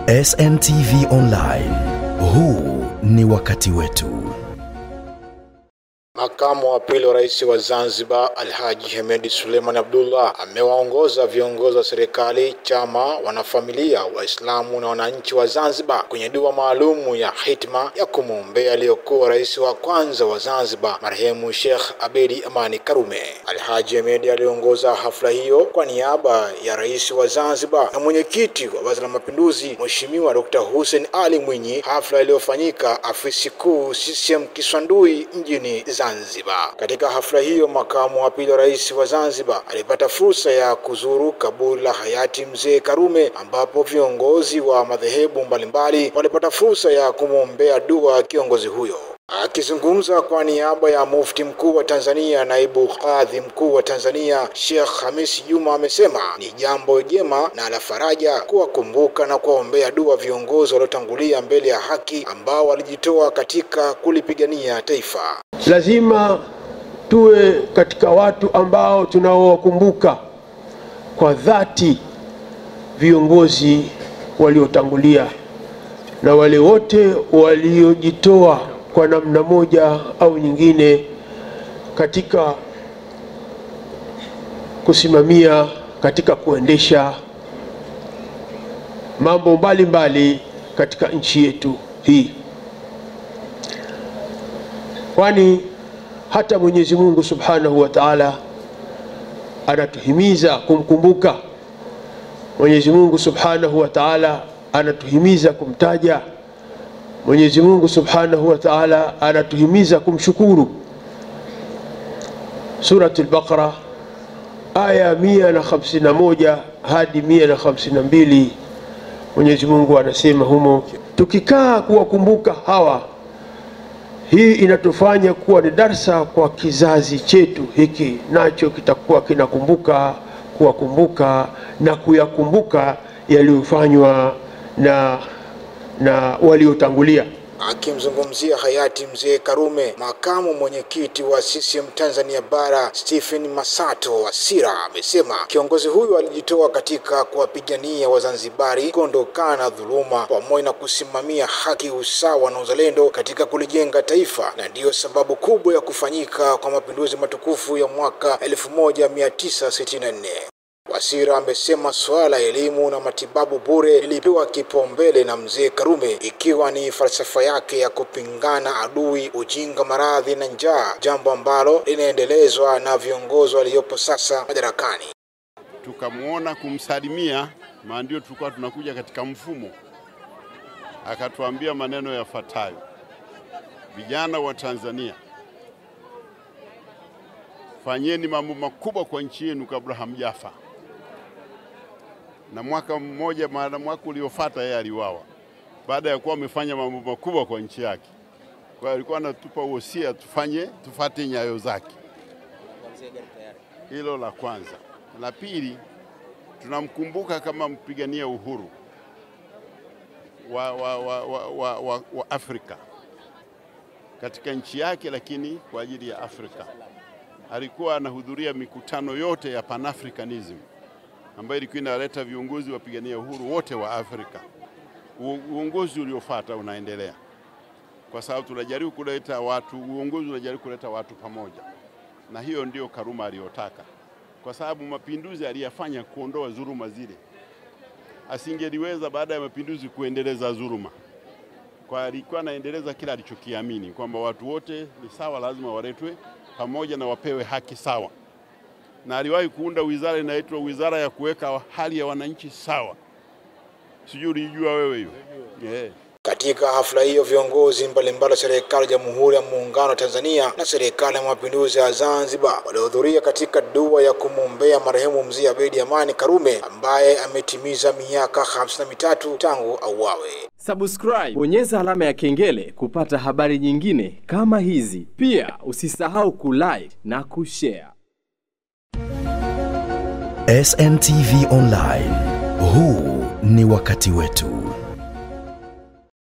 SNTV Online. Huu ni wakati wetu. Makamu wa pili wa rais wa Zanzibar Alhaji Hemed Suleiman Abdullah amewaongoza viongozi wa serikali, chama, wanafamilia, Waislamu na wananchi wa Zanzibar kwenye dua maalumu ya hitma ya kumwombea aliyokuwa rais wa kwanza wa Zanzibar marehemu Sheikh Abeid Amani Karume. Alhaji Hemed aliongoza hafla hiyo kwa niaba ya rais wa Zanzibar na mwenyekiti wa Baraza la Mapinduzi Mheshimiwa Dr. Hussein Ali Mwinyi, hafla iliyofanyika afisi kuu CCM Kiswandui mjini Zanzibar. Katika hafla hiyo, makamu wa pili wa rais wa Zanzibar alipata fursa ya kuzuru kaburi la hayati mzee Karume, ambapo viongozi wa madhehebu mbalimbali walipata fursa ya kumwombea dua kiongozi huyo. Akizungumza kwa niaba ya Mufti Mkuu wa Tanzania, naibu kadhi mkuu wa Tanzania Sheikh Hamisi Juma amesema ni jambo jema na la faraja kuwakumbuka na kuwaombea dua viongozi waliotangulia mbele ya haki ambao walijitoa katika kulipigania taifa. Lazima tuwe katika watu ambao tunaowakumbuka kwa dhati viongozi waliotangulia na wale wote waliojitoa kwa namna moja au nyingine katika kusimamia, katika kuendesha mambo mbalimbali katika nchi yetu hii. Kwani hata Mwenyezi Mungu Subhanahu wa Ta'ala anatuhimiza kumkumbuka. Mwenyezi Mungu Subhanahu wa Ta'ala anatuhimiza kumtaja. Mwenyezi Mungu Subhanahu wa Ta'ala anatuhimiza kumshukuru. Suratul Baqara aya 151 hadi 152, Mwenyezi Mungu anasema humo, tukikaa kuwakumbuka hawa, hii inatufanya kuwa ni darsa kwa kizazi chetu hiki, nacho kitakuwa kinakumbuka, kuwakumbuka na kuyakumbuka yaliyofanywa na waliotangulia. Akimzungumzia hayati mzee Karume, makamu mwenyekiti wa CCM Tanzania Bara Stephen Masato Wasira amesema kiongozi huyu alijitoa katika kuwapigania Wazanzibari kuondokana na dhuluma pamoja na kusimamia haki, usawa na uzalendo katika kulijenga taifa, na ndiyo sababu kubwa ya kufanyika kwa mapinduzi matukufu ya mwaka 1964. Wasira amesema swala la elimu na matibabu bure lilipewa kipaumbele na mzee Karume, ikiwa ni falsafa yake ya kupingana adui, ujinga, maradhi na njaa, jambo ambalo linaendelezwa na viongozi waliopo sasa madarakani. Tukamuona kumsalimia, maana ndio tulikuwa tunakuja katika mfumo. Akatuambia maneno yafuatayo: vijana wa Tanzania, fanyeni mambo makubwa kwa nchi yenu kabla hamjafa. Na mwaka uliofuata yeye aliuawa baada ya kuwa amefanya mambo makubwa kwa nchi yake. Kwa hiyo alikuwa anatupa wosia tufuate nyayo zake. Hilo la kwanza. La pili, tunamkumbuka kama mpigania uhuru wa Afrika katika nchi yake, lakini kwa ajili ya Afrika. Alikuwa anahudhuria mikutano yote ya Pan-Africanism ambayo ilikuwa inaleta viongozi wapigania uhuru wote wa Afrika. Uongozi uliofuata unaendelea, kwa sababu tunajaribu kuleta watu, uongozi unajaribu kuleta watu pamoja, na hiyo ndio Karume aliyotaka, kwa sababu mapinduzi aliyafanya kuondoa dhuluma zile. Asingeliweza baada ya mapinduzi kuendeleza dhuluma, kwa alikuwa anaendeleza kila alichokiamini kwamba watu wote ni sawa, lazima waletwe pamoja na wapewe haki sawa. Na aliwahi kuunda wizara inaitwa wizara ya kuweka hali ya wananchi sawa. Sijui ulijua wewe hiyo? Yeah. Katika hafla hiyo, viongozi mbalimbali wa serikali ya Jamhuri ya Muungano wa Tanzania na serikali ya Mapinduzi ya Zanzibar walihudhuria katika dua ya kumwombea marehemu mzee Abeid Amani Karume ambaye ametimiza miaka 53 tangu auawe. Subscribe, bonyeza alama ya kengele kupata habari nyingine kama hizi. Pia usisahau kulike na kushare. SNTV Online. Huu ni wakati wetu.